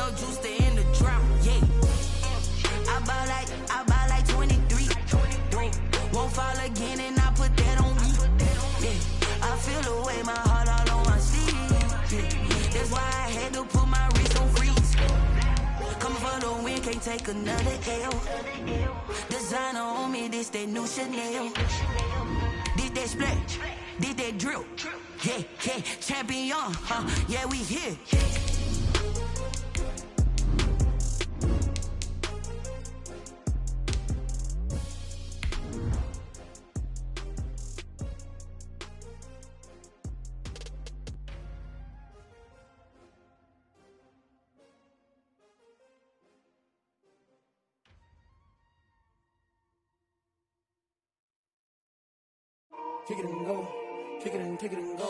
no juice to end the drought, yeah. I buy like 23. Won't fall again and I put that on me. Yeah. I feel the way, my heart all on my sleeve. Yeah. That's why I had to put my wrist on freeze. Coming for the win, can't take another L. Designer on me, this that new Chanel. This that splash, this that drill. Yeah, yeah, champion, yeah, we here. Kick it and go, kick it and go.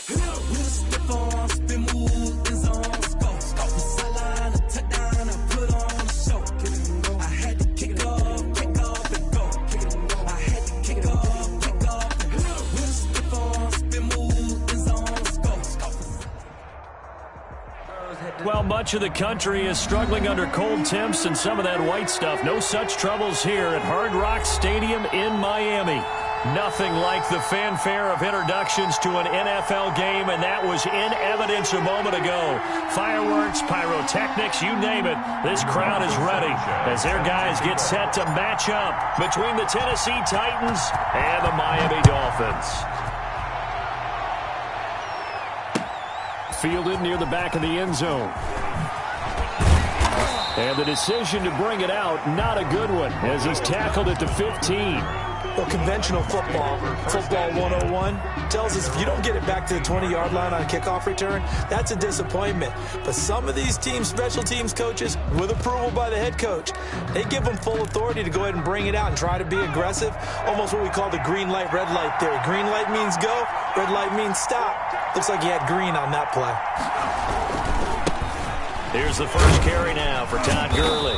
With a step on, spin move, is on, go. The sideline, a touchdown, I put on a show. Kick it and go. I had to kick off and go. Kick it and go. I had to kick off and go. With a step on, spin move, is on, go. Well, much of the country is struggling under cold temps and some of that white stuff. No such troubles here at Hard Rock Stadium in Miami. Nothing like the fanfare of introductions to an NFL game, and that was in evidence a moment ago. Fireworks, pyrotechnics, you name it. This crowd is ready as their guys get set to match up between the Tennessee Titans and the Miami Dolphins. Fielded near the back of the end zone. And the decision to bring it out, not a good one, as he's tackled at the 15. Well, conventional football 101, tells us if you don't get it back to the 20-yard line on a kickoff return, that's a disappointment. But some of these teams, special teams coaches, with approval by the head coach, they give them full authority to go ahead and bring it out and try to be aggressive, almost what we call the green light, red light theory. Green light means go, red light means stop. Looks like he had green on that play. Here's the first carry now for Todd Gurley.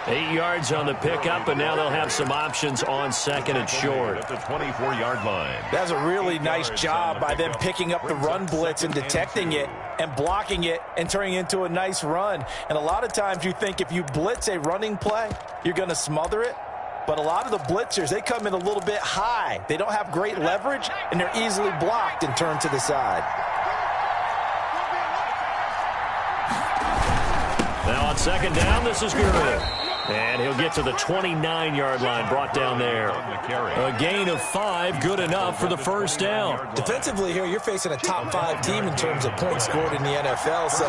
8 yards on the pickup, and now they'll have some options on second and short. At the 24-yard line. That's a really nice job by them picking up the run blitz and detecting it and blocking it and turning it into a nice run. And a lot of times you think if you blitz a running play, you're going to smother it. But a lot of the blitzers, they come in a little bit high. They don't have great leverage, and they're easily blocked and turned to the side. Now on second down, this is Gurley. And he'll get to the 29-yard line, brought down there. A gain of 5, good enough for the first down. Defensively here, you're facing a top-5 team in terms of points scored in the NFL. So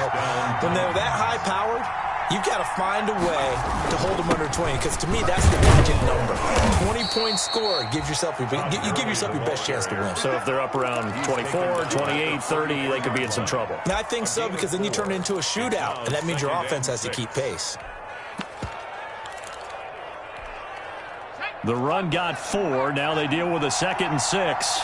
when they're that high-powered, you've got to find a way to hold them under 20, because to me, that's the magic number. 20 points scored gives yourself you give yourself your best chance to win. So if they're up around 24, 28, 30, they could be in some trouble. And I think so, because then you turn it into a shootout, and that means your offense has to keep pace. The run got 4. Now they deal with a 2nd and 6.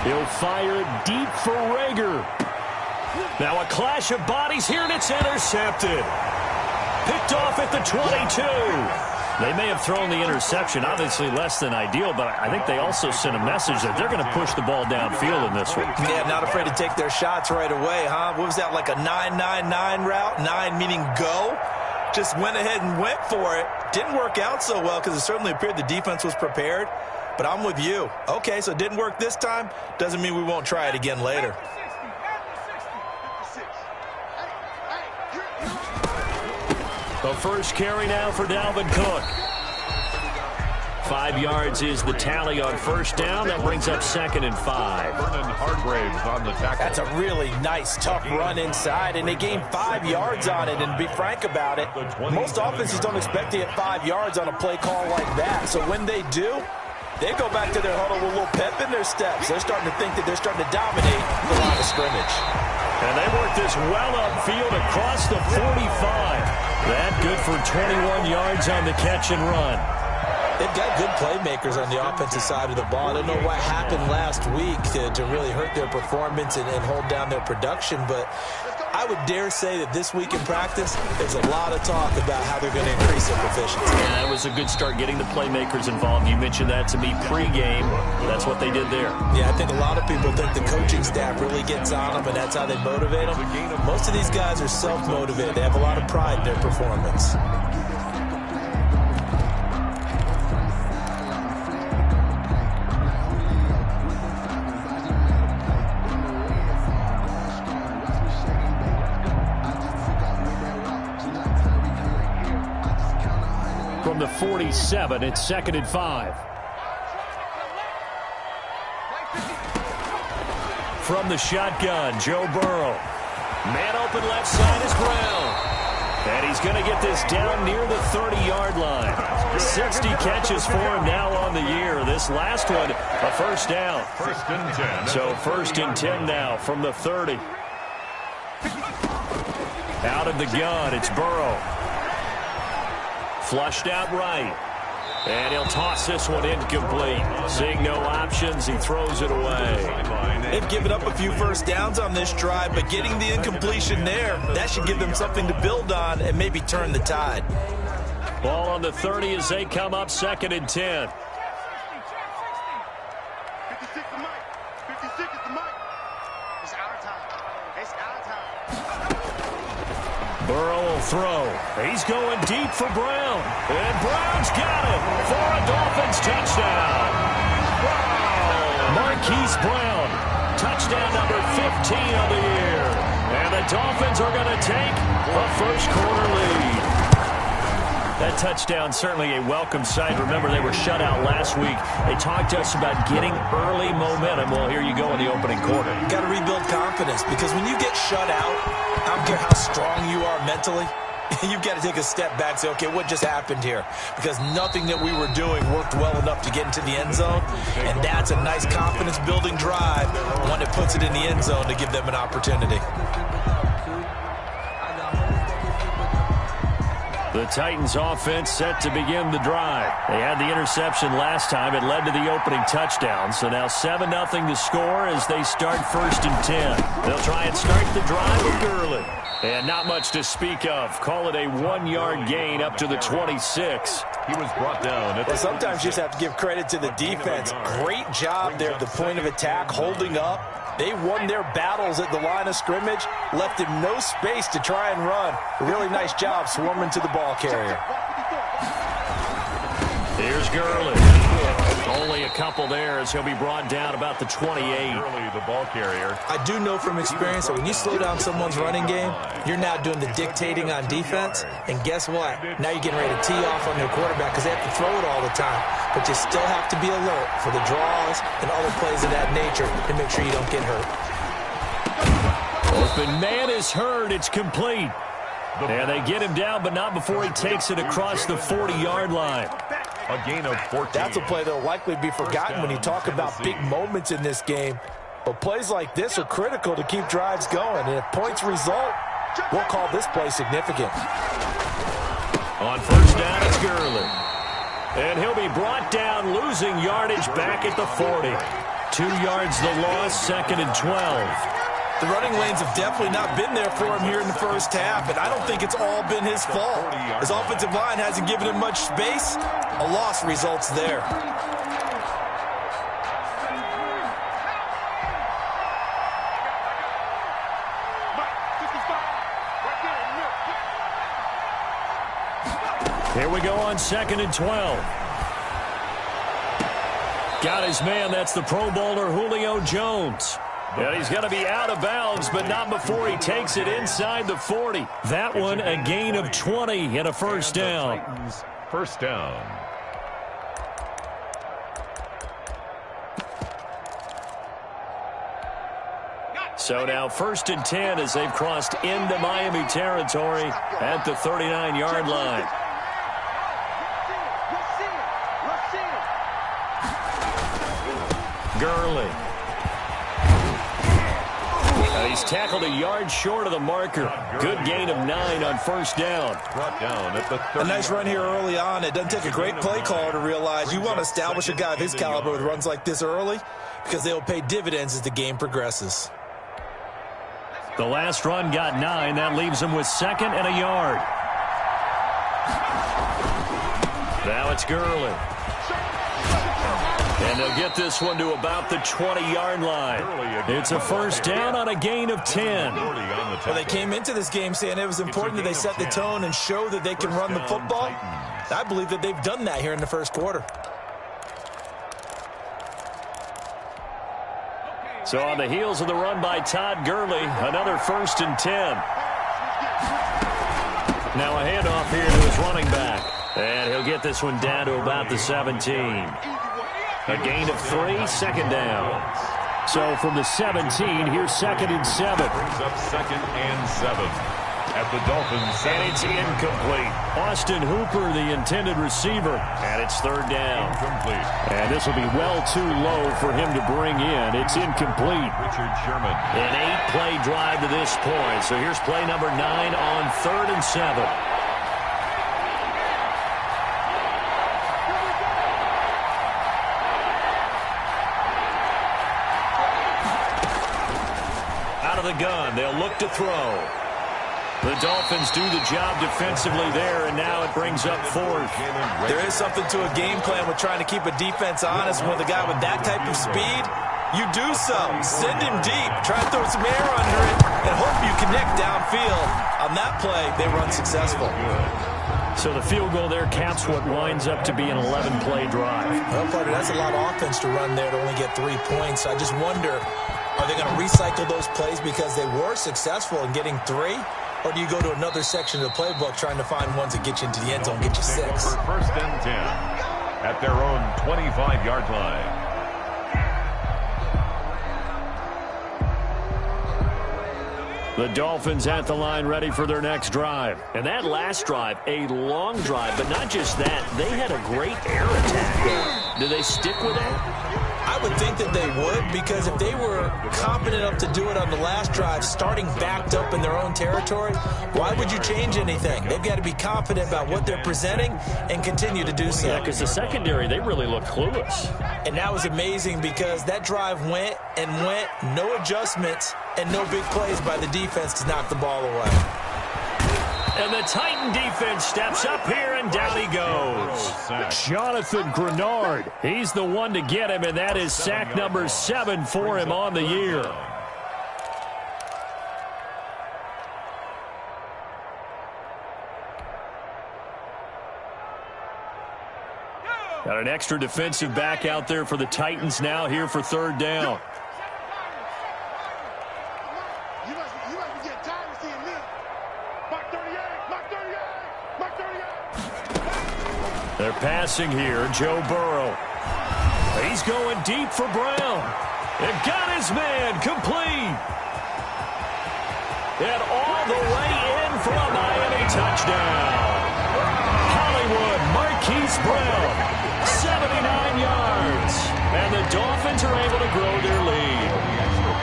He'll fire deep for Rager. Now a clash of bodies here, and it's intercepted. Picked off at the 22. They may have thrown the interception, obviously less than ideal, but I think they also sent a message that they're going to push the ball downfield in this one. Yeah, not afraid to take their shots right away, huh? What was that, like a 9-9-9 route? 9 meaning go? Just went ahead and went for it. Didn't work out so well because it certainly appeared the defense was prepared. But I'm with you. Okay, so it didn't work this time. Doesn't mean we won't try it again later. The first carry now for Dalvin Cook. 5 yards is the tally on first down. That brings up 2nd and 5. Vernon Hargraves on the tackle. That's a really nice, tough run inside, and they gained 5 yards on it. And to be frank about it, most offenses don't expect to get 5 yards on a play call like that. So when they do, they go back to their huddle with a little pep in their steps. They're starting to think that they're starting to dominate the line of scrimmage. And they work this well upfield across the 45. That good for 21 yards on the catch and run. They've got good playmakers on the offensive side of the ball. I don't know what happened last week to really hurt their performance and hold down their production, but I would dare say that this week in practice, there's a lot of talk about how they're going to increase their proficiency. Yeah, that was a good start getting the playmakers involved. You mentioned that to me pregame. That's what they did there. Yeah, I think a lot of people think the coaching staff really gets on them, and that's how they motivate them. Most of these guys are self-motivated. They have a lot of pride in their performance. From the 47, it's 2nd and 5. From the shotgun, Joe Burrow. Man open left side is Brown. And he's going to get this down near the 30-yard line. 60 catches for him now on the year. This last one, a first down. 1st and 10. So 1st and 10 now from the 30. Out of the gun, it's Burrow. Flushed out right. And he'll toss this one incomplete. Seeing no options, he throws it away. They've given up a few first downs on this drive, but getting the incompletion there, that should give them something to build on and maybe turn the tide. Ball on the 30 as they come up 2nd and 10. 56 is the mic. 56 is the mic. It's our time. It's our time. Burrow will throw. He's going deep for Brown. And Brown's got it for a Dolphins touchdown. Wow. Marquise Brown. Touchdown number 15 of the year. And the Dolphins are going to take a first-quarter lead. That touchdown certainly a welcome sight. Remember, they were shut out last week. They talked to us about getting early momentum. Well, here you go in the opening quarter. Got to rebuild confidence, because when you get shut out, I don't care how strong you are mentally, you've got to take a step back and say, okay, what just happened here? Because nothing that we were doing worked well enough to get into the end zone, and that's a nice confidence-building drive, one that puts it in the end zone to give them an opportunity. The Titans offense set to begin the drive. They had the interception last time. It led to the opening touchdown. So now 7-0 to score as they start 1st and 10. They'll try and start the drive with Gurley. And not much to speak of. Call it a 1-yard gain up to the 26. He was brought down. Well, sometimes you just have to give credit to the defense. Great job there at the point of attack, holding up. They won their battles at the line of scrimmage, left him no space to try and run. A really nice job swarming to the ball carrier. Here's Gurley. Only a couple there as he'll be brought down about the 28. Gurley, the ball carrier. I do know from experience that when you slow down someone's running game, you're now doing the dictating on defense. And guess what? Now you're getting ready to tee off on their quarterback because they have to throw it all the time. But you still have to be alert for the draws and other plays of that nature to make sure you don't get hurt. Open man is heard. It's complete. And they get him down, but not before he takes it across the 40-yard line. A gain of 14. That's a play that will likely be forgotten when you talk about big moments in this game. But plays like this are critical to keep drives going. And if points result, we'll call this play significant. On 1st down, it's Gurley. And he'll be brought down, losing yardage back at the 40. 2 yards the loss, 2nd and 12. The running lanes have definitely not been there for him here in the first half, and I don't think it's all been his fault. His offensive line hasn't given him much space. A loss results there. Here we go on 2nd and 12. Got his man. That's the Pro Bowler Julio Jones. And he's going to be out of bounds, but not before he takes it inside the 40. That one a gain of 20 and a first down. First down. So now 1st and 10 as they've crossed into Miami territory at the 39-yard line. Gurley. He's tackled a yard short of the marker. Good gain of 9 on 1st down. Brought down at the 30. A nice run here early on. It doesn't take a great play caller to realize you want to establish a guy of his caliber with runs like this early because they will pay dividends as the game progresses. The last run got 9. That leaves them with 2nd and a yard. Now it's Gurley. And they'll get this one to about the 20-yard line. It's a first down on a gain of 10. Well, they came into this game saying it was important that they set the tone and show that they can run the football. I believe that they've done that here in the first quarter. So on the heels of the run by Todd Gurley, another 1st and 10. Now a handoff here to his running back. And he'll get this one down to about the 17. A gain of 3, 2nd down. So from the 17, here's 2nd and 7. Brings up 2nd and 7 at the Dolphins. And it's incomplete. Austin Hooper, the intended receiver. And it's 3rd down. Incomplete. And this will be well too low for him to bring in. It's incomplete. Richard Sherman. An 8-play drive to this point. So here's play number 9 on 3rd and 7. The gun. They'll look to throw. The Dolphins do the job defensively there, and now it brings up 4th. There is something to a game plan with trying to keep a defense honest. With a guy with that type of speed, you do so. Send him deep. Try to throw some air under it and hope you connect downfield. On that play, they run successful. So the field goal there caps what winds up to be an 11-play drive. Well, partner, that's a lot of offense to run there to only get 3 points. I just wonder, are they going to recycle those plays because they were successful in getting 3? Or do you go to another section of the playbook trying to find ones that get you into the end zone, get you 6? For 1st and 10 at their own 25-yard line. The Dolphins at the line ready for their next drive. And that last drive, a long drive, but not just that. They had a great air attack going. Do they stick with that? I would think that they would, because if they were confident enough to do it on the last drive, starting backed up in their own territory, why would you change anything? They've got to be confident about what they're presenting and continue to do so. Yeah, because the secondary, they really look clueless. And that was amazing because that drive went and went, no adjustments and no big plays by the defense to knock the ball away. And the Titan defense steps up here, and down he goes. Jonathan Grenard, he's the one to get him, and that is sack number 7 for him on the year. Got an extra defensive back out there for the Titans now here for 3rd down. They're passing here, Joe Burrow. He's going deep for Brown. And got his man complete. And all the way in for a Miami touchdown. Hollywood Marquise Brown, 79 yards. And the Dolphins are able to grow their lead.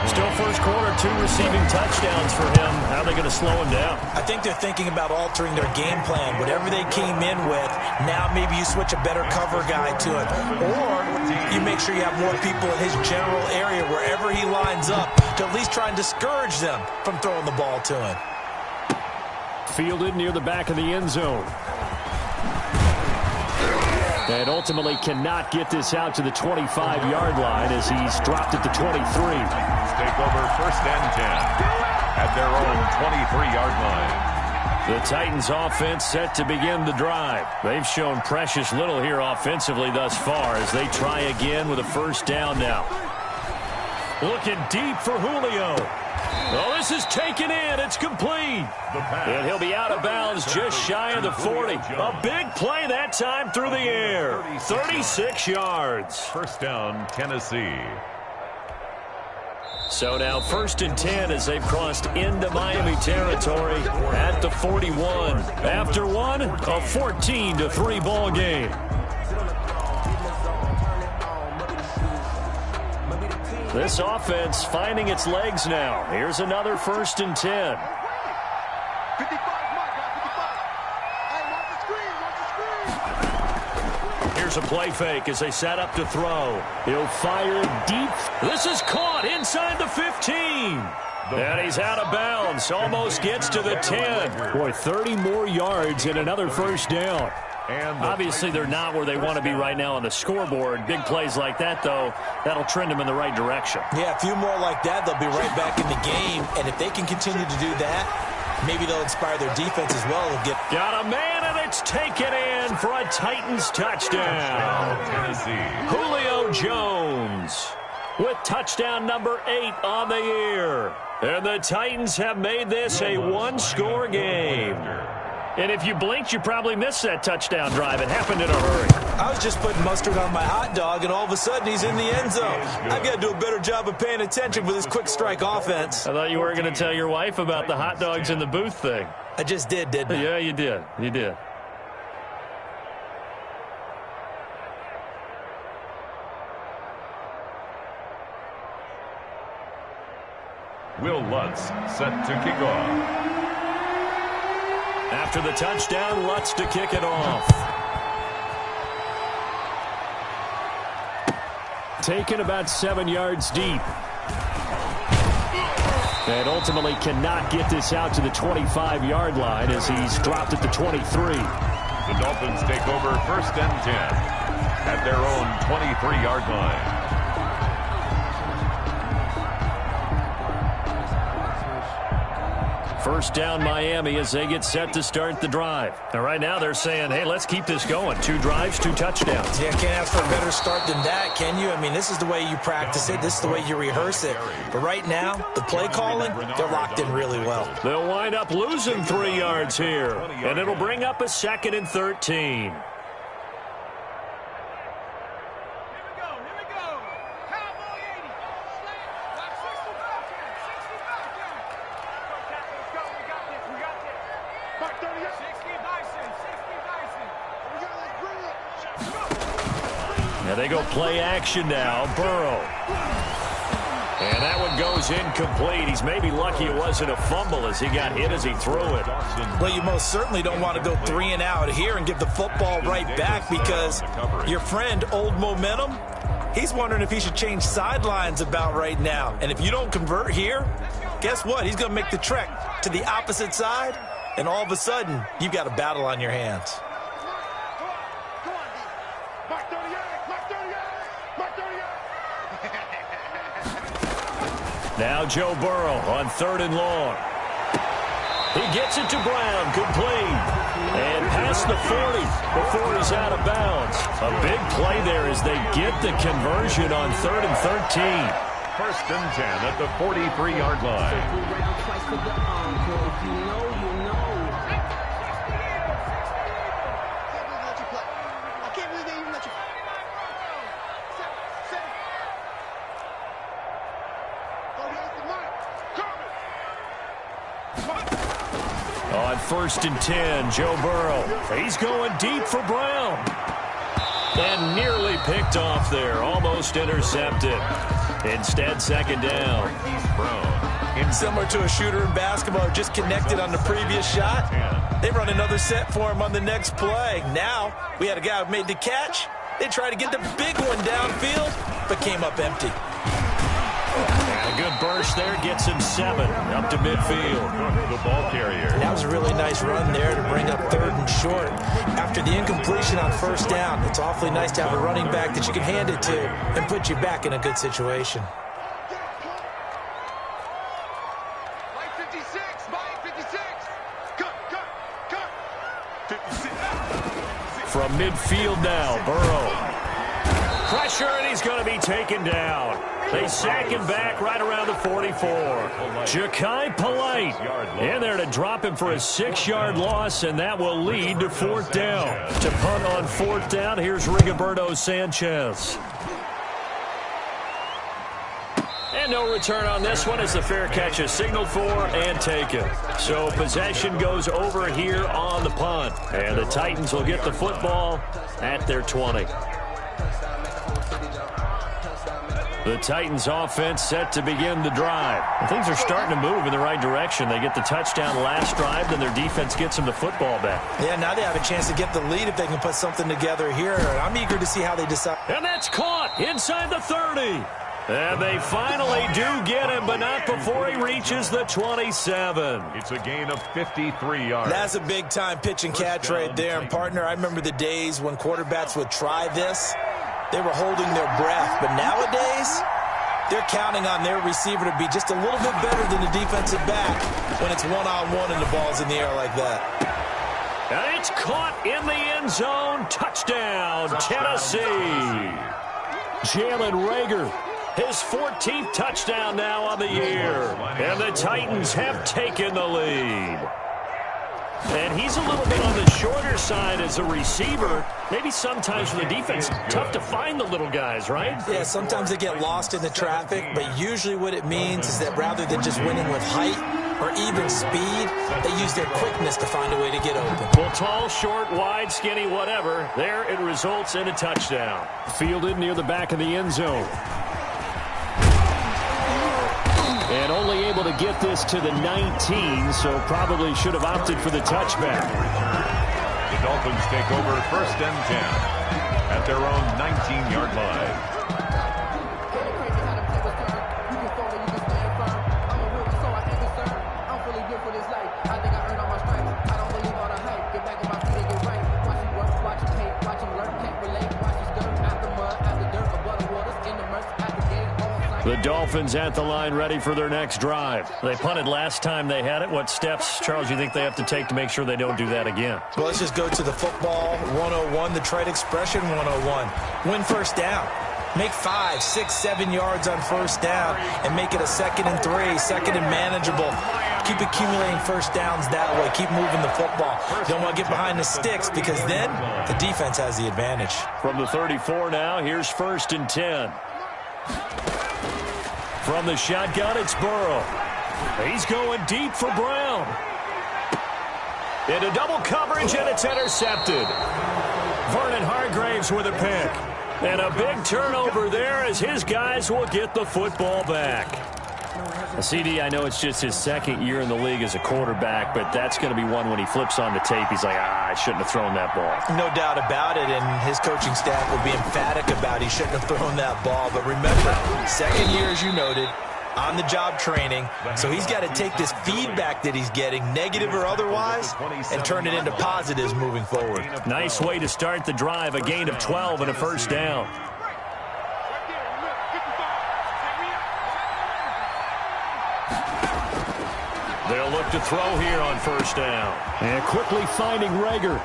Still first quarter, 2 receiving touchdowns for him. How are they going to slow him down? I think they're thinking about altering their game plan. Whatever they came in with, now maybe you switch a better cover guy to it. Or you make sure you have more people in his general area wherever he lines up to at least try and discourage them from throwing the ball to him. Fielded near the back of the end zone. And ultimately cannot get this out to the 25-yard line as he's dropped at the 23. Take over 1st and 10 at their own 23-yard line. The Titans offense set to begin the drive. They've shown precious little here offensively thus far as they try again with a 1st down now. Looking deep for Julio. Oh, this is taken in. It's complete. And he'll be out of bounds just shy of the 40. A big play that time through the air. 36 yards. 1st down, Tennessee. So now 1st and 10 as they've crossed into Miami territory at the 41. After one, a 14-3 ball game. This offense finding its legs now. Here's another 1st and 10. 55, Mike, 55. Hey, watch the screen, watch the screen. Here's a play fake as they set up to throw. He'll fire deep. This is caught inside the 15. And he's out of bounds. Almost gets to the 10. Boy, 30 more yards and another first down. Obviously, they're not where they want to be right now on the scoreboard. Big plays like that, though, that'll trend them in the right direction. Yeah, a few more like that, they'll be right back in the game. And if they can continue to do that, maybe they'll inspire their defense as well. Got a man, and it's taken in for a Titans touchdown. Julio Jones with touchdown number 8 on the year. And the Titans have made this a one-score game. And if you blinked, you probably missed that touchdown drive. It happened in a hurry. I was just putting mustard on my hot dog, and all of a sudden he's in the end zone. I've got to do a better job of paying attention with this quick strike offense. I thought you were going to tell your wife about the hot dogs in the booth thing. I just did, didn't I? Yeah, you did. You did. Will Lutz set to kick off. After the touchdown, Lutz to kick it off. Taken about 7 yards deep. And ultimately cannot get this out to the 25-yard line as he's dropped at the 23. The Dolphins take over 1st and 10 at their own 23-yard line. First down Miami as they get set to start the drive. Now right now they're saying, hey, let's keep this going. 2 drives, 2 touchdowns. Yeah, can't ask for a better start than that, can you? I mean, this is the way you practice it. This is the way you rehearse it. But right now, the play calling, they're locked in really well. They'll wind up losing 3 yards here. And it'll bring up a 2nd and 13. Now they go play action now. Burrow. And that one goes incomplete. He's maybe lucky it wasn't a fumble as he got hit as he threw it. Well, you most certainly don't want to go 3 and out here and give the football right back because your friend, Old Momentum, he's wondering if he should change sidelines about right now. And if you don't convert here, guess what? He's going to make the trek to the opposite side, and all of a sudden, you've got a battle on your hands. Now Joe Burrow on 3rd and long. He gets it to Brown, complete. And past the 40 before he's out of bounds. A big play there as they get the conversion on 3rd and 13. 1st and 10 at the 43-yard line. On 1st and 10, Joe Burrow. He's going deep for Brown. And nearly picked off there. Almost intercepted. Instead, 2nd down. Similar to a shooter in basketball, just connected on the previous shot. They run another set for him on the next play. Now, we had a guy who made the catch. They tried to get the big one downfield, but came up empty. And a good burst there gets him 7 up to midfield. The ball carrier. That was a really nice run there to bring up 3rd and short. After the incompletion on 1st down, it's awfully nice to have a running back that you can hand it to and put you back in a good situation. From midfield now, Burrow. Pressure, and he's going to be taken down. They sack him back right around the 44. Ja'Kai Polite in there to drop him for a 6-yard loss, and that will lead to 4th down. To punt on 4th down, here's Rigoberto Sanchez. And no return on this one as the fair catch is signaled for and taken. So possession goes over here on the punt. And the Titans will get the football at their 20. The Titans offense set to begin the drive. Things are starting to move in the right direction. They get the touchdown last drive, then their defense gets them the football back. Yeah, now they have a chance to get the lead if they can put something together here. I'm eager to see how they decide. And that's caught inside the 30. And they finally do get him, but not before he reaches the 27. It's a gain of 53 yards. That's a big-time pitch and catch right there. And, partner, I remember the days when quarterbacks would try this. They were holding their breath. But nowadays, they're counting on their receiver to be just a little bit better than the defensive back when it's one-on-one and the ball's in the air like that. And it's caught in the end zone. Touchdown, Tennessee. Jalen Reagor, his 14th touchdown now on the year. And the Titans have taken the lead. And he's a little bit on the shorter side as a receiver. Maybe sometimes for the defense, tough to find the little guys, right? Yeah, sometimes they get lost in the traffic, but usually what it means is that rather than just winning with height or even speed, they use their quickness to find a way to get open. Well, tall, short, wide, skinny, whatever. There it results in a touchdown. Fielded near the back of the end zone. And only able to get this to the 19, so probably should have opted for the touchback. The Dolphins take over 1st and 10 at their own 19-yard line. The Dolphins at the line ready for their next drive. They punted last time they had it. What steps, Charles, you think they have to take to make sure they don't do that again? Well, let's just go to the football 101, the trade expression 101. Win first down. Make 5, 6, 7 yards on first down and make it a 2nd and 3, 2nd and manageable. Keep accumulating first downs that way. Keep moving the football. Don't want to get behind the sticks because then the defense has the advantage. From the 34 now, here's 1st and 10. From the shotgun, it's Burrow. He's going deep for Brown. Into double coverage, and it's intercepted. Vernon Hargreaves with a pick. And a big turnover there as his guys will get the football back. CD, I know it's just his 2nd year in the league as a quarterback, but that's going to be one when he flips on the tape. He's like, I shouldn't have thrown that ball. No doubt about it, and his coaching staff will be emphatic about he shouldn't have thrown that ball. But remember, 2nd year, as you noted, on-the-job training, so he's got to take this feedback that he's getting, negative or otherwise, and turn it into positives moving forward. Nice way to start the drive, a gain of 12 and a first down. They'll look to throw here on first down. And quickly finding Reagor.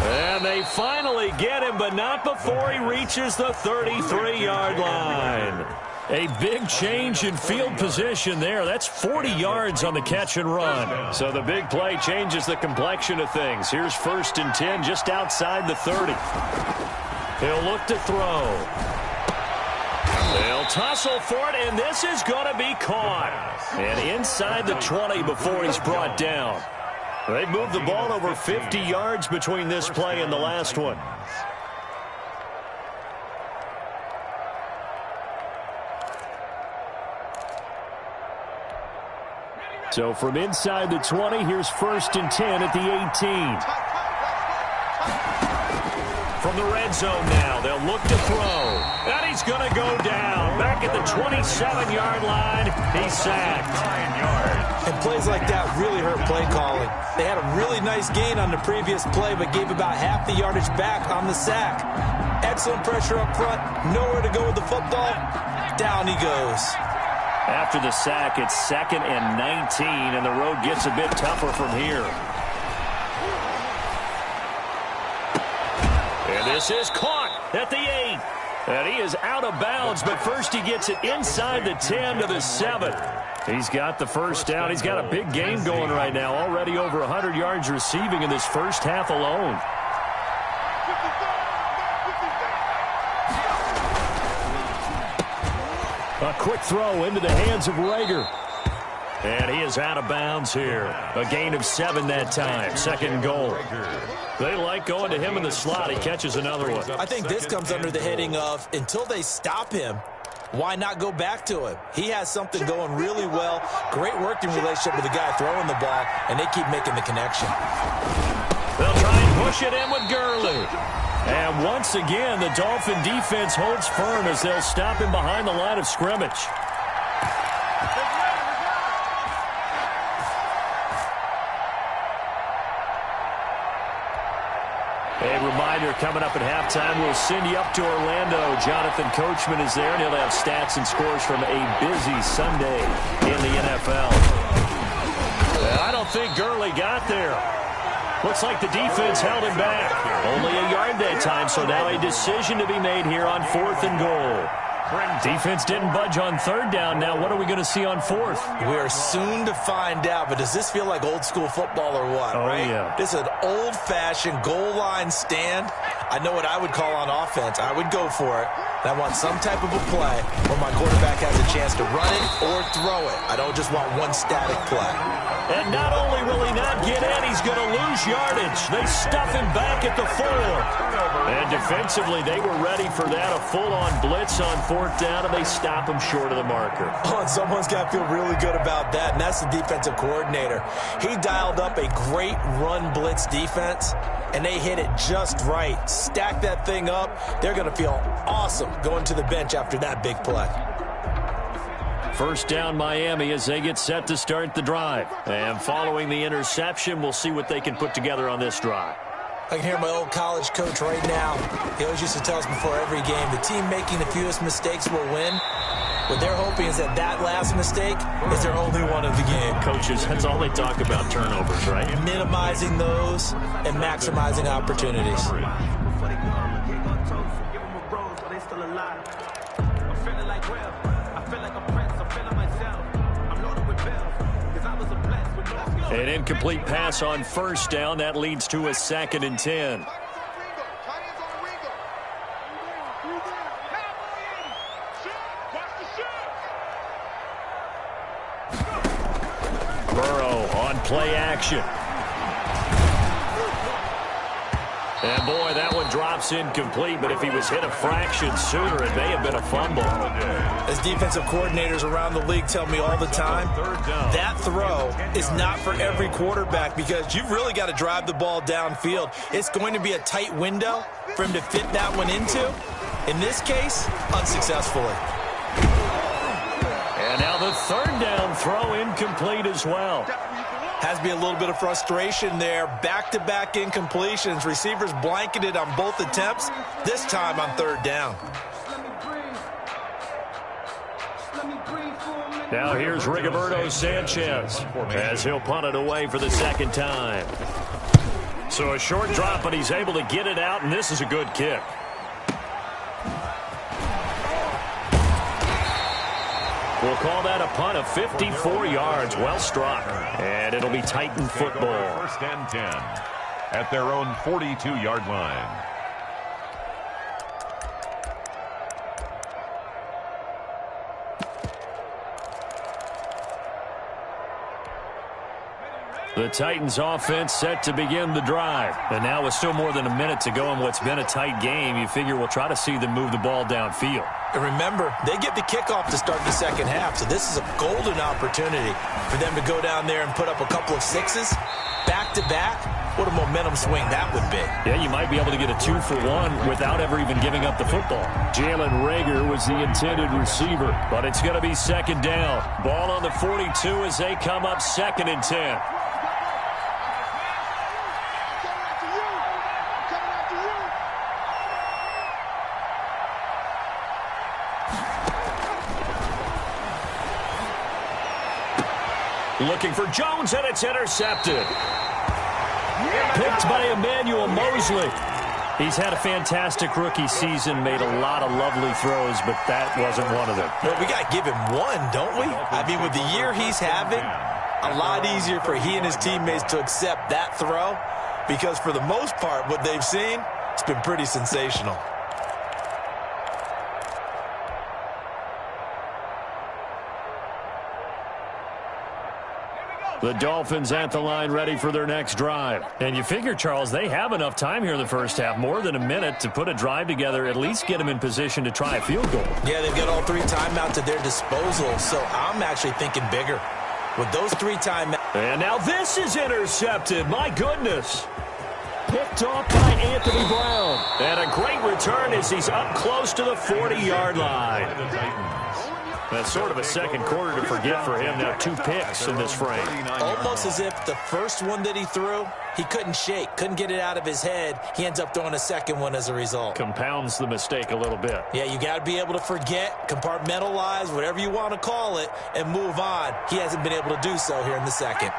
And they finally get him, but not before he reaches the 33-yard line. A big change in field position there. That's 40 yards on the catch and run. So the big play changes the complexion of things. Here's 1st and 10 just outside the 30. He'll look to throw. They'll tussle for it, and this is going to be caught. And inside the 20 before he's brought down. They've moved the ball over 50 yards between this play and the last one. So from inside the 20, here's 1st and 10 at the 18. From the red zone now, they'll look to throw. And he's going to go down. Back at the 27-yard line, he's sacked. 9 yards. And plays like that really hurt play calling. They had a really nice gain on the previous play, but gave about half the yardage back on the sack. Excellent pressure up front. Nowhere to go with the football. Down he goes. After the sack, it's 2nd and 19, and the road gets a bit tougher from here. And this is caught at the 8. And he is out of bounds, but first he gets it inside the 10 to the 7. He's got the first down. He's got a big game going right now. Already over 100 yards receiving in this first half alone. A quick throw into the hands of Reagor. And he is out of bounds here. A gain of 7 that time. Second goal. They like going to him in the slot. He catches another one. I think this comes under the heading of until they stop him, why not go back to him? He has something going really well. Great working relationship with the guy throwing the ball, and they keep making the connection. They'll try and push it in with Gurley. And once again, the Dolphin defense holds firm as they'll stop him behind the line of scrimmage. A reminder, coming up at halftime, we'll send you up to Orlando. Jonathan Coachman is there, and he'll have stats and scores from a busy Sunday in the NFL. I don't think Gurley got there. Looks like the defense held him back. Only a yard that time, so now a decision to be made here on 4th and goal. Defense didn't budge on 3rd down. Now what are we going to see on 4th? We're soon to find out, but does this feel like old school football or what, right? Yeah. This is an old-fashioned goal line stand. I know what I would call on offense. I would go for it. And I want some type of a play where my quarterback has a chance to run it or throw it. I don't just want one static play. And not only will he not get in, he's going to lose yardage. They stuff him back at the 4. And defensively, they were ready for that, a full-on blitz on 4th down, and they stop him short of the marker. Oh, and someone's got to feel really good about that, and that's the defensive coordinator. He dialed up a great run blitz defense, and they hit it just right. Stack that thing up. They're going to feel awesome going to the bench after that big play. First down, Miami, as they get set to start the drive. And following the interception, we'll see what they can put together on this drive. I can hear my old college coach right now. He always used to tell us before every game, the team making the fewest mistakes will win. What they're hoping is that that last mistake is their only one of the game. Coaches, that's all they talk about, turnovers, right? Minimizing those and maximizing opportunities. An incomplete pass on first down. That leads to a 2nd and 10. Burrow on play action. And boy, that one drops incomplete, but if he was hit a fraction sooner, it may have been a fumble. As defensive coordinators around the league tell me all the time, that throw is not for every quarterback because you've really got to drive the ball downfield. It's going to be a tight window for him to fit that one into. In this case, unsuccessfully. And now the 3rd down throw incomplete as well. Has to be a little bit of frustration there. Back-to-back incompletions. Receivers blanketed on both attempts, this time on 3rd down. Now here's Rigoberto Sanchez as he'll punt it away for the 2nd time. So a short drop, but he's able to get it out, and this is a good kick. We'll call that a punt of 54 yards. Well struck. And it'll be Titan football. 1st and 10 at their own 42-yard line. The Titans offense set to begin the drive. And now with still more than a minute to go in what's been a tight game, you figure we'll try to see them move the ball downfield. And remember, they get the kickoff to start the 2nd half, so this is a golden opportunity for them to go down there and put up a couple of 6s. Back-to-back, what a momentum swing that would be. Yeah, you might be able to get a 2-for-1 without ever even giving up the football. Jalen Reagor was the intended receiver, but it's going to be 2nd down. Ball on the 42 as they come up 2nd and 10. Looking for Jones, and it's intercepted. Picked by Emmanuel Mosley. He's had a fantastic rookie season, made a lot of lovely throws, but that wasn't one of them. Well, we got to give him one, don't we? I mean, with the year he's having, a lot easier for he and his teammates to accept that throw because for the most part, what they've seen, it's been pretty sensational. The Dolphins at the line ready for their next drive. And you figure, Charles, they have enough time here in the first half, more than a minute, to put a drive together, at least get them in position to try a field goal. Yeah, they've got all 3 timeouts at their disposal, so I'm actually thinking bigger. With those 3 timeouts. And now this is intercepted. My goodness. Picked off by Anthony Brown. And a great return as he's up close to the 40-yard line. That's sort of a second quarter to forget for him. Now 2 picks in this frame. Almost as if the first one that he threw, he couldn't shake, couldn't get it out of his head. He ends up throwing a second one as a result. Compounds the mistake a little bit. Yeah, you got to be able to forget, compartmentalize, whatever you want to call it, and move on. He hasn't been able to do so here in the second.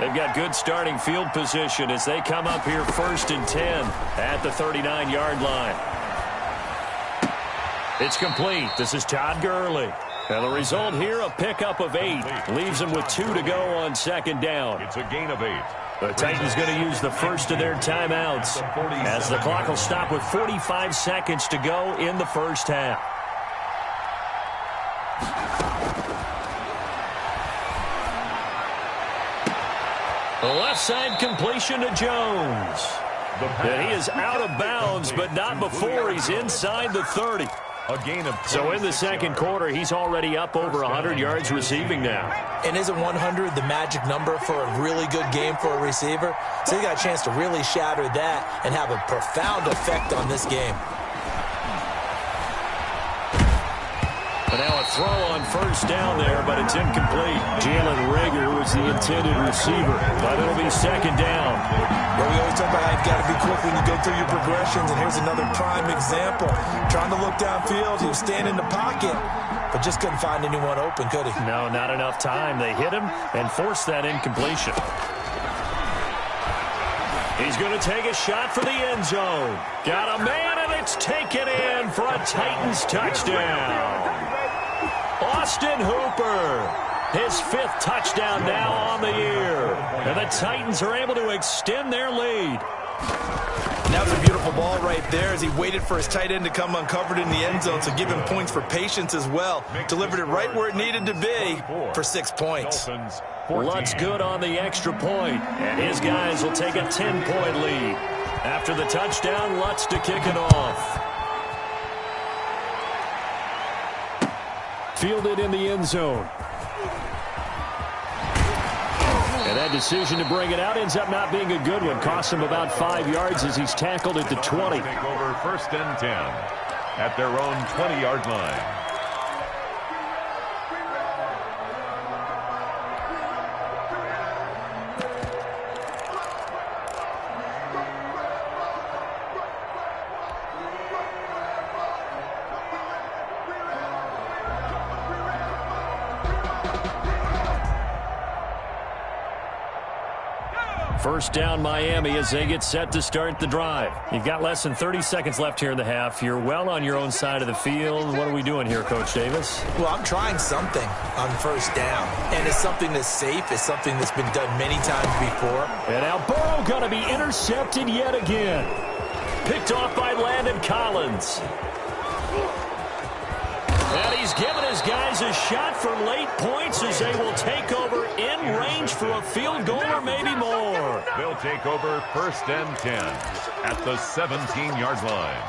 They've got good starting field position as they come up here 1st and 10 at the 39-yard line. It's complete. This is Todd Gurley. And the result here, a pickup of 8. Leaves them with 2 to go on 2nd down. It's a gain of 8. The Titans going to use the first of their timeouts as the clock will stop with 45 seconds to go in the first half. The left side completion to Jones. And he is out of bounds, but not before he's inside the 30. A gain of so in the second quarter, he's already up over 100 yards receiving now. And isn't 100 the magic number for a really good game for a receiver? So he got a chance to really shatter that and have a profound effect on this game. But now a throw on 1st down there, but it's incomplete. Jalen Reagor was the intended receiver, but it'll be 2nd down. Well, we always talk about how you've got to be quick when you go through your progressions, and here's another prime example. Trying to look downfield, he was standing in the pocket, but just couldn't find anyone open, could he? No, not enough time. They hit him and forced that incompletion. He's going to take a shot for the end zone. Got a man, and it's taken in for a Titans touchdown. Austin Hooper, his 5th touchdown now on the year. And the Titans are able to extend their lead. That was a beautiful ball right there as he waited for his tight end to come uncovered in the end zone, so give him points for patience as well. Delivered it right where it needed to be for 6 points. Lutz good on the extra point, and his guys will take a 10-point lead. After the touchdown, Lutz to kick it off. Fielded in the end zone. And that decision to bring it out ends up not being a good one. Costs him about 5 yards as he's tackled at the 20. Take over 1st and 10 at their own 20-yard line. First down, Miami, as they get set to start the drive. You've got less than 30 seconds left here in the half. You're well on your own side of the field. What are we doing here, Coach Davis? Well, I'm trying something on 1st down, and it's something that's safe. It's something that's been done many times before. And now Burrow going to be intercepted yet again. Picked off by Landon Collins. And he's given his guys a shot for late points as they will take over in range for a field goal or maybe more. They'll take over 1st and 10 at the 17-yard line.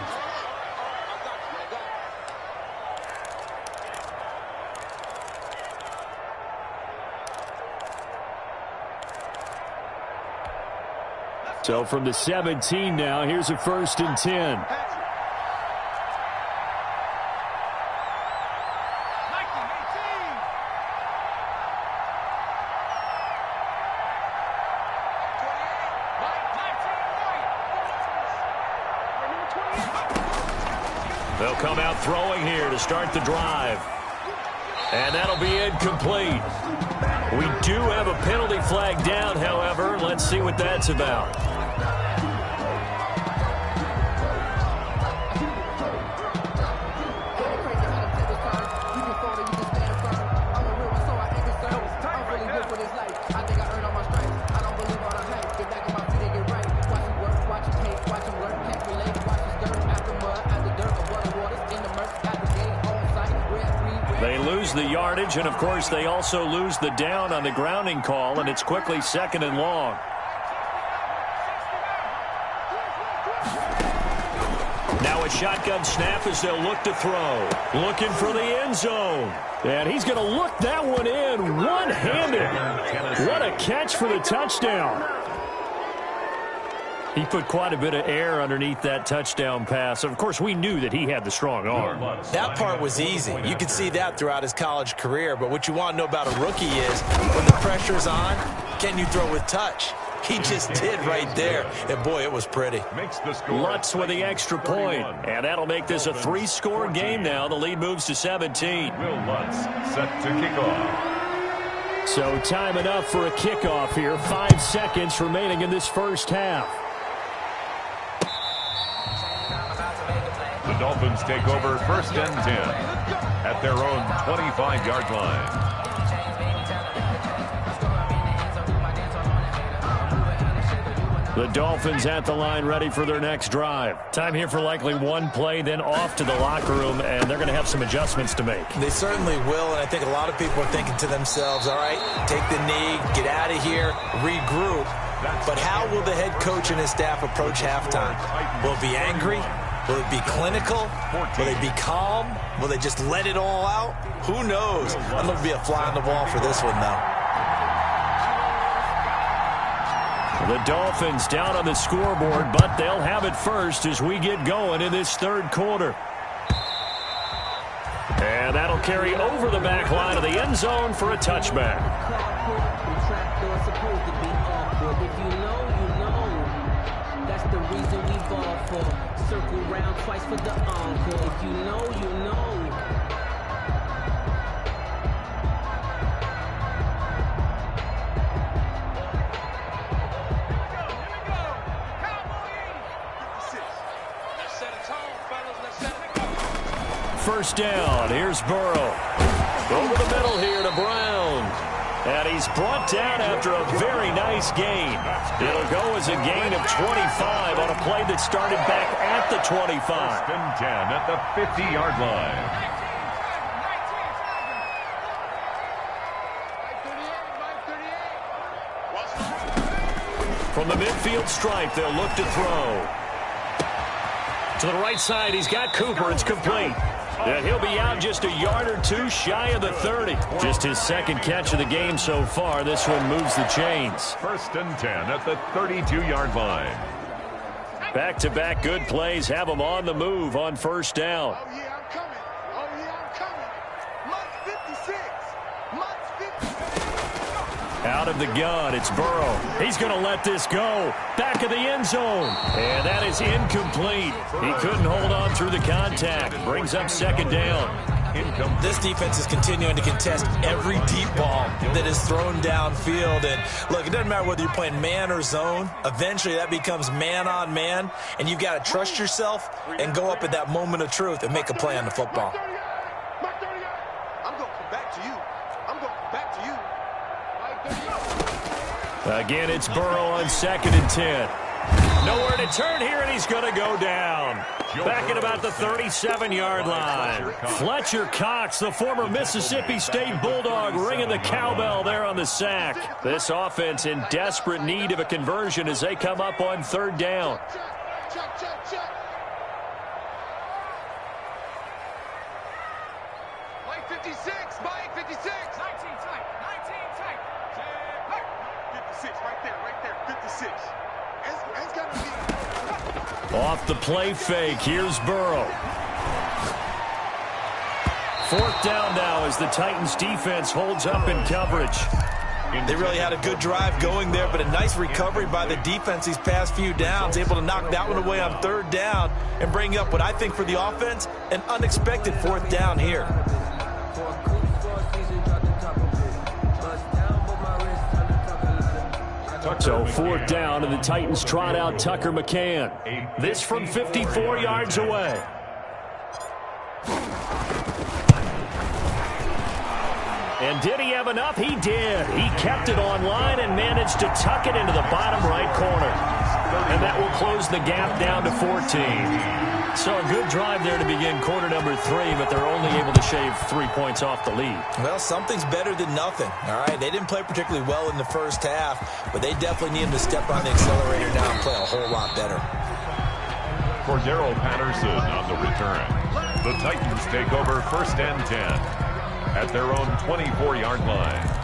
So from the 17 now, here's a 1st and 10. They'll come out throwing here to start the drive. And that'll be incomplete. We do have a penalty flag down, however. Let's see what that's about. lose the yardage, and, of course, they also lose the down on the grounding call, and it's quickly 2nd and long. Now a shotgun snap as they'll look to throw. Looking for the end zone. And he's going to look that one in one-handed. What a catch for the touchdown. He put quite a bit of air underneath that touchdown pass. Of course, we knew that he had the strong arm. That part was easy. You could see that throughout his college career. But what you want to know about a rookie is when the pressure's on, can you throw with touch? He just did right there. And, boy, it was pretty. Lutz with the extra point. And that'll make this a 3-score game now. The lead moves to 17. Will Lutz set to kick off. So time enough for a kickoff here. 5 seconds remaining in this first half. The Dolphins take over 1st and 10 at their own 25-yard line. The Dolphins at the line ready for their next drive. Time here for likely one play, then off to the locker room, and they're going to have some adjustments to make. They certainly will, and I think a lot of people are thinking to themselves, all right, take the knee, get out of here, regroup. But how will the head coach and his staff approach halftime? Will it be angry? Will it be clinical? Will they be calm? Will they just let it all out? Who knows? I'm going to be a fly on the wall for this one, though. The Dolphins down on the scoreboard, but they'll have it first as we get going in this third quarter. And that'll carry over the back line of the end zone for a touchback. That's the reason we ball for. Circle round twice for the encore. If you know, you know. First down. Here's Burrow. Over the middle here to Brown. And he's brought down after a very nice gain. It'll go as a gain of 25 on a play that started back at the 25. 1st and 10 at the 50-yard line. From the midfield stripe, they'll look to throw. To the right side, he's got Cooper. It's complete. And he'll be out just a yard or two shy of the 30. Just his second catch of the game so far. This one moves the chains. 1st and 10 at the 32-yard line. Back-to-back good plays have him on the move on first down. Oh, yeah, I'm coming. Oh, yeah, I'm coming. Month 56. Out of the gun, it's Burrow. He's going to let this go. Back of the end zone. And that is incomplete. He couldn't hold on through the contact. Brings up 2nd down. This defense is continuing to contest every deep ball that is thrown downfield. And, look, it doesn't matter whether you're playing man or zone. Eventually, that becomes man on man. And you've got to trust yourself and go up at that moment of truth and make a play on the football. I'm going to come back to you. I'm going to come back to you. Again, it's Burrow on 2nd and 10. Nowhere to turn here, and he's going to go down. Back at about the 37-yard line. Fletcher Cox, the former Mississippi State Bulldog, ringing the cowbell there on the sack. This offense in desperate need of a conversion as they come up on 3rd down. Check. Mike 56. Mike 56. 19 tight. 56 right there. 56. It's got to be. Off the play fake, here's Burrow. 4th down now as the Titans defense holds up in coverage. They really had a good drive going there, but a nice recovery by the defense these past few downs, able to knock that one away on 3rd down and bring up what I think for the offense, an unexpected 4th down here. So 4th down, and the Titans trot out Tucker McCann. This from 54 yards away. And did he have enough? He did. He kept it online and managed to tuck it into the bottom right corner. And that will close the gap down to 14. So a good drive there to begin quarter number 3, but they're only able to shave 3 points off the lead. Well, something's better than nothing, all right? They didn't play particularly well in the first half, but they definitely need them to step on the accelerator now and play a whole lot better. For Darrell Patterson on the return, the Titans take over 1st and 10 at their own 24-yard line.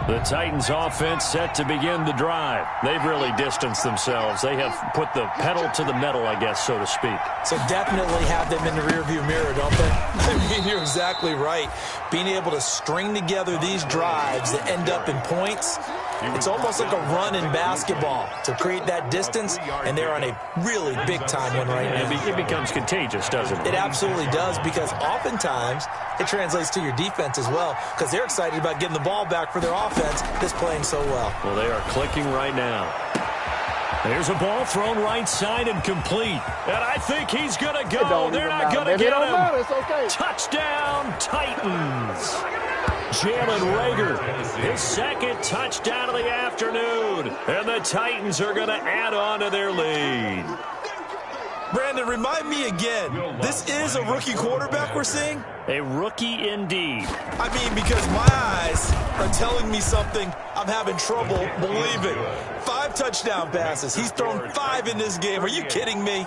The Titans offense set to begin the drive. They've really distanced themselves. They have put the pedal to the metal, I guess, so to speak. So definitely have them in the rearview mirror, don't they? I mean, you're exactly right. Being able to string together these drives that end up in points, it's almost like a run in basketball to create that distance, and they're on a really big-time one right now. It becomes contagious, doesn't it? It absolutely does, because oftentimes it translates to your defense as well, because they're excited about getting the ball back for their offense that's playing so well. Well, they are clicking right now. There's a ball thrown right side and complete. And I think he's going to go. They're not going to get him. It's okay. Touchdown, Titans. Jalen Reagor, his second touchdown of the afternoon. And the Titans are going to add on to their lead. Brandon, remind me again, this is a rookie quarterback we're seeing? A rookie indeed. I mean, because my eyes are telling me something I'm having trouble believing. 5 touchdown passes. He's thrown 5 in this game. Are you kidding me?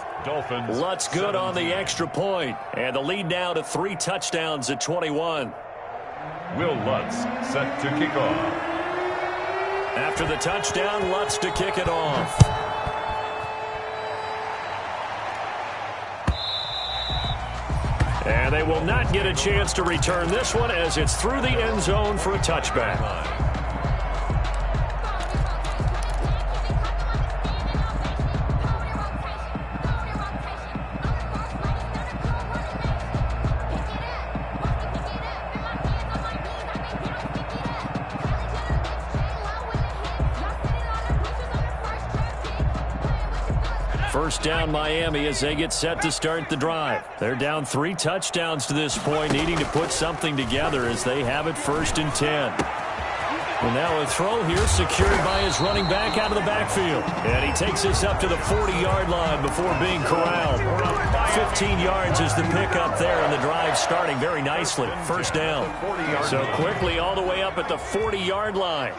Lutz good on the extra point. And the lead now to 3 touchdowns at 21. Will Lutz set to kick off. After the touchdown, Lutz to kick it off. And they will not get a chance to return this one as it's through the end zone for a touchback. First down Miami as they get set to start the drive. They're down 3 touchdowns to this point, needing to put something together as they have it 1st and 10. And now a throw here secured by his running back out of the backfield. And he takes this up to the 40-yard line before being corralled. 15 yards is the pickup there, and the drive starting very nicely. First down. So quickly all the way up at the 40-yard line.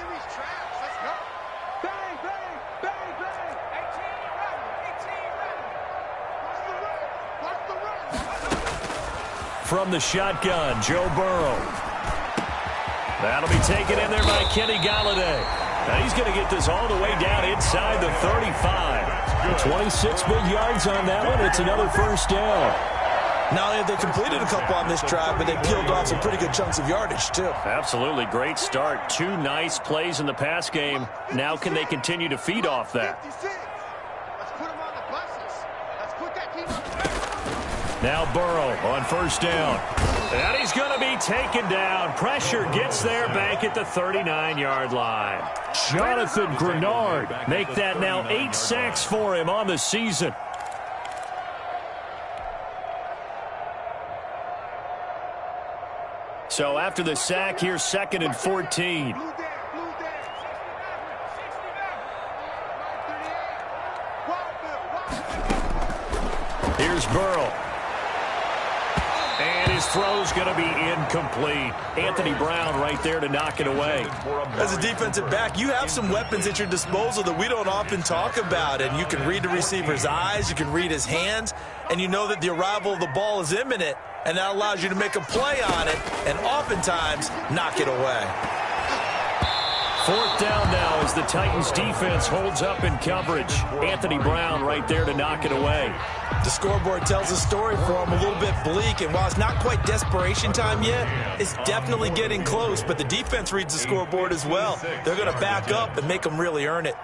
From the shotgun, Joe Burrow. That'll be taken in there by Kenny Galladay. And he's going to get this all the way down inside the 35. 26 big yards on that one. It's another first down. Not only have they completed a couple on this drive, but they peeled off some pretty good chunks of yardage, too. Absolutely. Great start. 2 nice plays in the pass game. Now can they continue to feed off that? Now Burrow on first down. And he's going to be taken down. Pressure gets there back at the 39-yard line. Jonathan Grenard make that now 8 sacks for him on the season. So after the sack, here's 2nd and 14. Here's Burrow. And his throw's going to be incomplete. Anthony Brown right there to knock it away. As a defensive back, you have some weapons at your disposal that we don't often talk about. And you can read the receiver's eyes, you can read his hands, and you know that the arrival of the ball is imminent. And that allows you to make a play on it and oftentimes knock it away. 4th down now as the Titans defense holds up in coverage. Anthony Brown right there to knock it away. The scoreboard tells a story for him, a little bit bleak, and while it's not quite desperation time yet, it's definitely getting close, but the defense reads the scoreboard as well. They're going to back up and make them really earn it.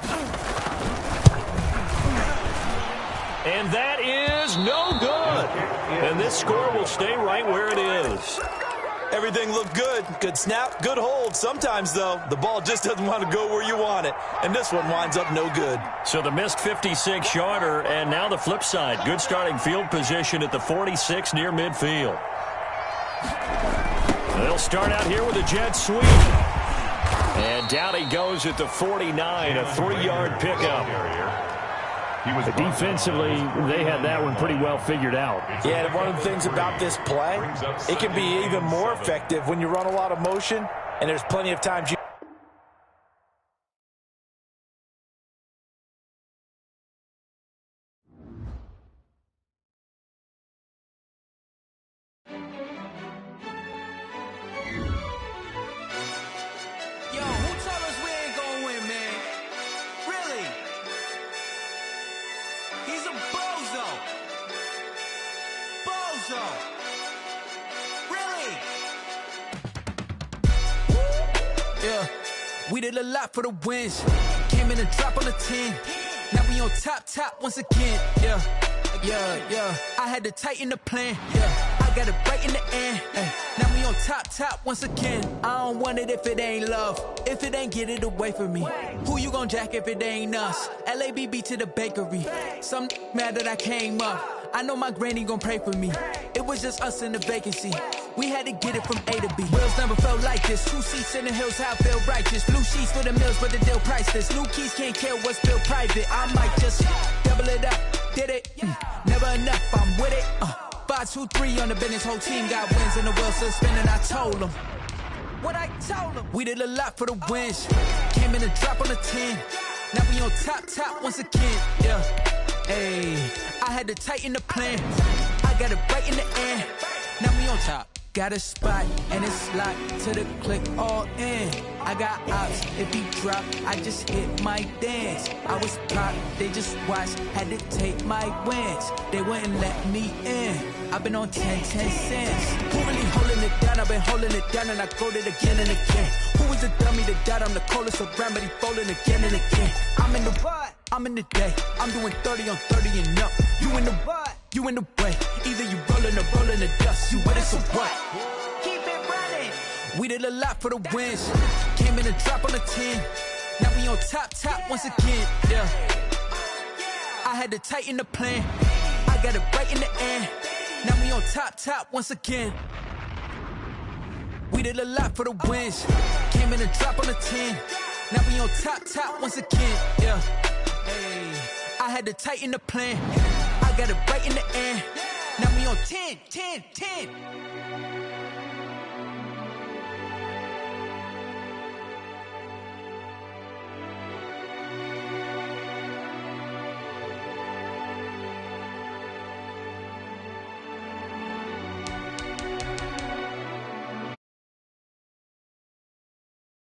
And that is no good. And this score will stay right where it is. Everything looked good. Good snap, good hold. Sometimes, though, the ball just doesn't want to go where you want it. And this one winds up no good. So the missed 56-yarder, and now the flip side. Good starting field position at the 46 near midfield. They'll start out here with a jet sweep. And down he goes at the 49, a 3-yard pickup. Defensively, they had that one pretty well figured out. Yeah, and one of the things about this play, it can be even more effective when you run a lot of motion, and there's plenty of times you... Yo, who told us we ain't gonna win, man? Really? He's a bozo. Bozo. Really? Yeah, we did a lot for the wins. Came in a drop on the 10. Now we on top once again. Yeah. I had to tighten the plan. Yeah, I got it right in the end. Now we on top once again. I don't want it if it ain't love. If it ain't, get it away from me. Who you gon' jack if it ain't us? LABB to the bakery. Some mad that I came up. I know my granny gon' pray for me. It was just us in the vacancy. We had to get it from A to B. Wheels never felt like this. 2 seats in the hills, how I feel righteous. Blue sheets for the mills, but the deal priceless. New keys can't care what's still private. I might just double it up. Did it? Never enough, I'm with it. 5, 2, 3 on the business. Whole team got wins and the wheels still spinning. I told them what I told them. We did a lot for the wins. Came in a drop on the 10. Now we on top once again. Yeah. Hey, I had to tighten the plan. I got it right in the end. Now we on top. Got a spot and it's locked to the click all in. I got ops, if he drop, I just hit my dance. I was popped, they just watched, had to take my wins. They wouldn't let me in. I've been on 10 cents. Who really holding it down? I've been holding it down and I go it again and again. Who is the dummy that died? I'm the coldest around, but he folding again and again. I'm in the what? I'm in the day. I'm doing 30 on 30 and up. You in the what? You in the way. Either you rolling or rolling the dust. You with it, so what? Keep it running. We did a lot for the wins. Came in a drop on the 10. Now we on top once again. Yeah. I had to tighten the plan. I got it right in the end. Now we on top once again. We did a lot for the wins. Came in a drop on the 10. Now we on top once again. Yeah. Hey, I had to tighten the plan. I got it right in the end. Now we on 10.